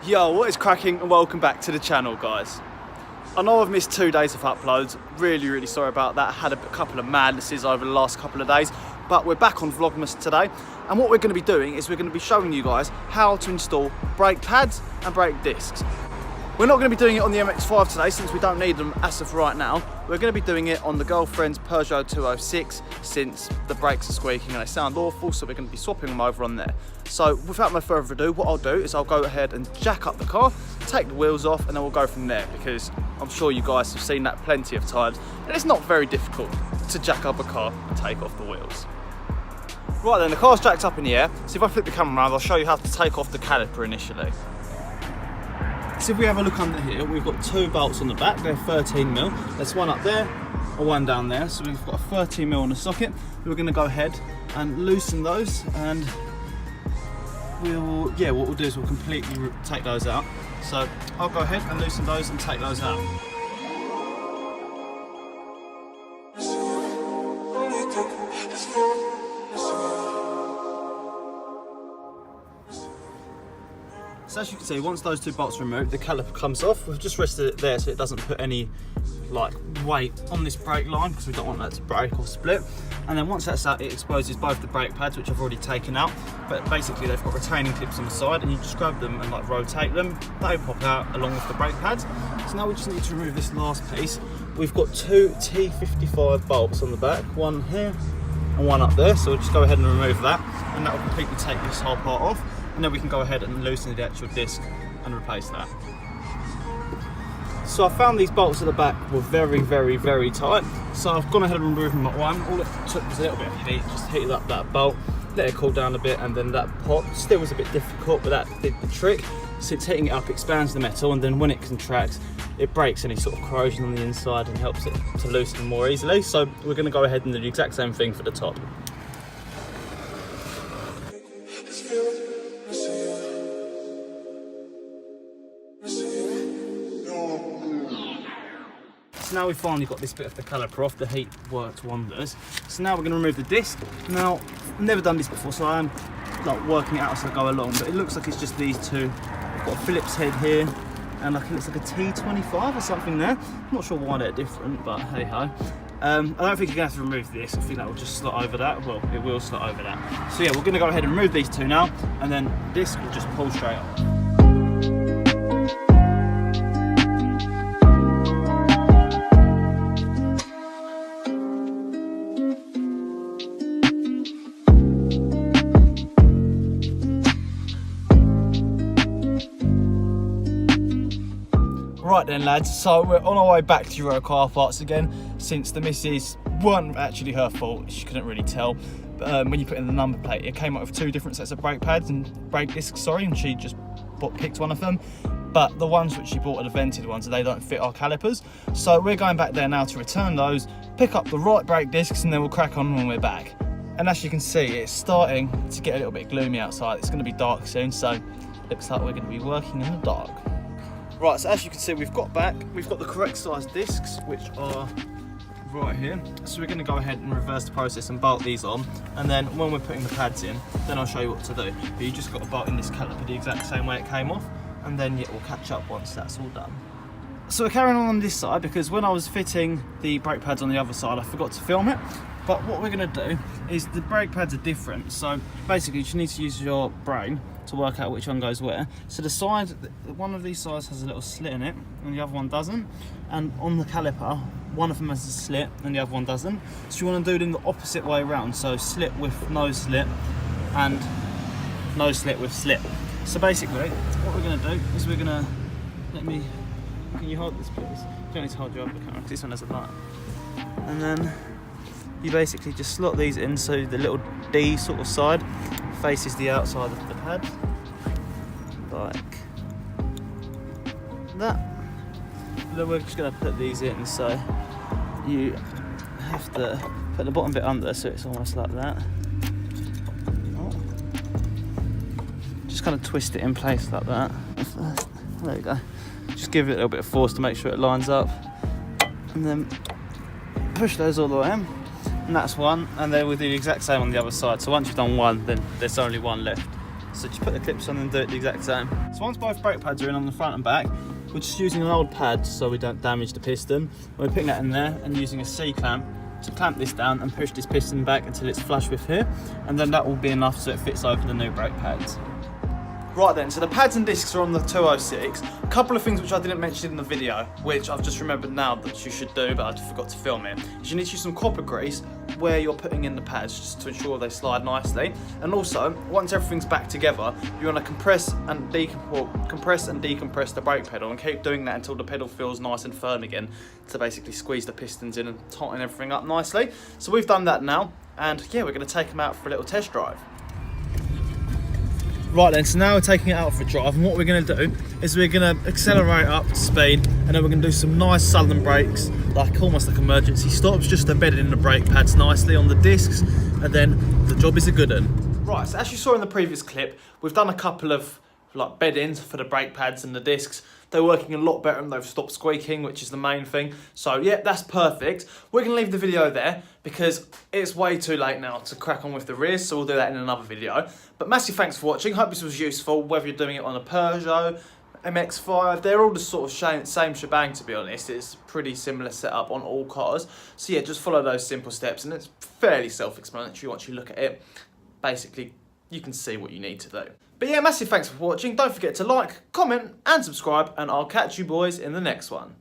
Yo, what is cracking, and welcome back to the channel, guys. I know I've missed 2 days of uploads, really sorry about that. I had a couple of madnesses over the last couple of days, but we're back on Vlogmas today, and what we're going to be doing is we're going to be showing you guys how to install brake pads and brake discs. We're not going to be doing it on the MX-5 today since we don't need them as of right now. We're going to be doing it on the girlfriend's Peugeot 206 since the brakes are squeaking and they sound awful, so we're going to be swapping them over on there. So without no further ado, what I'll do is I'll go ahead and jack up the car, take the wheels off, and then we'll go from there, because I'm sure you guys have seen that plenty of times. And it's not very difficult to jack up a car and take off the wheels. Right then, the car's jacked up in the air. So if I flip the camera around, I'll show you how to take off the caliper initially. So if we have a look under here, we've got 2 bolts on the back, they're 13mm. There's one up there, or one down there. So we've got a 13mm on the socket. We're going to go ahead and loosen those, and what we'll do is we'll completely take those out. So I'll go ahead and loosen those and take those out. So as you can see, once those 2 bolts are removed, the caliper comes off. We've just rested it there so it doesn't put any weight on this brake line, because we don't want that to break or split. And then once that's out, it exposes both the brake pads, which I've already taken out, but basically they've got retaining clips on the side, and you just grab them and rotate them. They pop out along with the brake pads. So now we just need to remove this last piece. We've got 2 T55 bolts on the back, one here and one up there. So we'll just go ahead and remove that, and that will completely take this whole part off. And then we can go ahead and loosen the actual disc and replace that. So I found these bolts at the back were very tight. So I've gone ahead and removed them at one. All it took was a little bit of heat, just heated up that bolt, let it cool down a bit, and then that pop still was a bit difficult, but that did the trick. Since heating it up expands the metal, and then when it contracts, it breaks any sort of corrosion on the inside and helps it to loosen more easily. So we're going to go ahead and do the exact same thing for the top. So now we've finally got this bit of the caliper off. The heat worked wonders. So now we're going to remove the disc. Now, I've never done this before, so I'm working it out as I go along, but it looks like it's just these 2. I've got a Phillips head here, and it looks like a T25 or something there. I'm not sure why they're different, but hey ho. I don't think you're going to have to remove this. I think that will just slot over that. Well, it will slot over that. So yeah, we're going to go ahead and remove these 2 now, and then the disc will just pull straight off. Right then lads, so we're on our way back to Euro car parts again, since the missus weren't actually her fault. She couldn't really tell. When you put in the number plate, it came up with 2 different sets of brake pads and brake discs, and she just picked one of them. But the ones which she bought are the vented ones, and they don't fit our calipers. So we're going back there now to return those, pick up the right brake discs, and then we'll crack on when we're back. And as you can see, it's starting to get a little bit gloomy outside. It's going to be dark soon, so looks like we're going to be working in the dark. Right, so as you can see, we've got the correct size discs, which are right here. So we're going to go ahead and reverse the process and bolt these on, and then when we're putting the pads in, then I'll show you what to do. But you just got to bolt in this caliper the exact same way it came off, and then we'll catch up once that's all done. So we're carrying on this side, because when I was fitting the brake pads on the other side, I forgot to film it. But what we're going to do is, the brake pads are different, so basically you just need to use your brain to work out which one goes where. So the side, one of these sides has a little slit in it and the other one doesn't, and on the caliper one of them has a slit and the other one doesn't. So you want to do them the opposite way around, so slit with no slit and no slit with slit. So basically what we're going to do is we're going to, can you hold this please? You don't need to hold your other camera because this one has a light. And then you basically just slot these in so the little D sort of side faces the outside of the pad, like that. Then we're just going to put these in, so you have to put the bottom bit under so it's almost like that. Just kind of twist it in place like that. There we go. Just give it a little bit of force to make sure it lines up, and then push those all the way in. And that's one, and then we'll do the exact same on the other side. So once you've done one, then there's only one left So just put the clips on and do it the exact same. So once both brake pads are in on the front and back, we're just using an old pad so we don't damage the piston. We're putting that in there and using a C-clamp to clamp this down and push this piston back until it's flush with here, and then that will be enough so it fits over the new brake pads. Right then, so the pads and discs are on the 206. A couple of things which I didn't mention in the video, which I've just remembered now that you should do, but I forgot to film it, is you need to use some copper grease where you're putting in the pads just to ensure they slide nicely. And also, once everything's back together, you want to compress and decompress the brake pedal and keep doing that until the pedal feels nice and firm again to basically squeeze the pistons in and tighten everything up nicely. So we've done that now, and yeah, we're going to take them out for a little test drive. Right then, so now we're taking it out for a drive, and what we're going to do is we're going to accelerate up to speed, and then we're going to do some nice sudden brakes, like almost like emergency stops, just to bed in the brake pads nicely on the discs, and then the job is a good one. Right, so as you saw in the previous clip, we've done a couple of like bed-ins for the brake pads and the discs. They're working a lot better and they've stopped squeaking, which is the main thing. So yeah, that's perfect. We're gonna leave the video there because it's way too late now to crack on with the rears, so we'll do that in another video. But massive thanks for watching. Hope this was useful, whether you're doing it on a Peugeot, MX-5, they're all the sort of same shebang, to be honest. It's a pretty similar setup on all cars. So yeah, just follow those simple steps and it's fairly self-explanatory once you look at it. Basically, you can see what you need to do. But yeah, massive thanks for watching. Don't forget to like, comment and subscribe, and I'll catch you boys in the next one.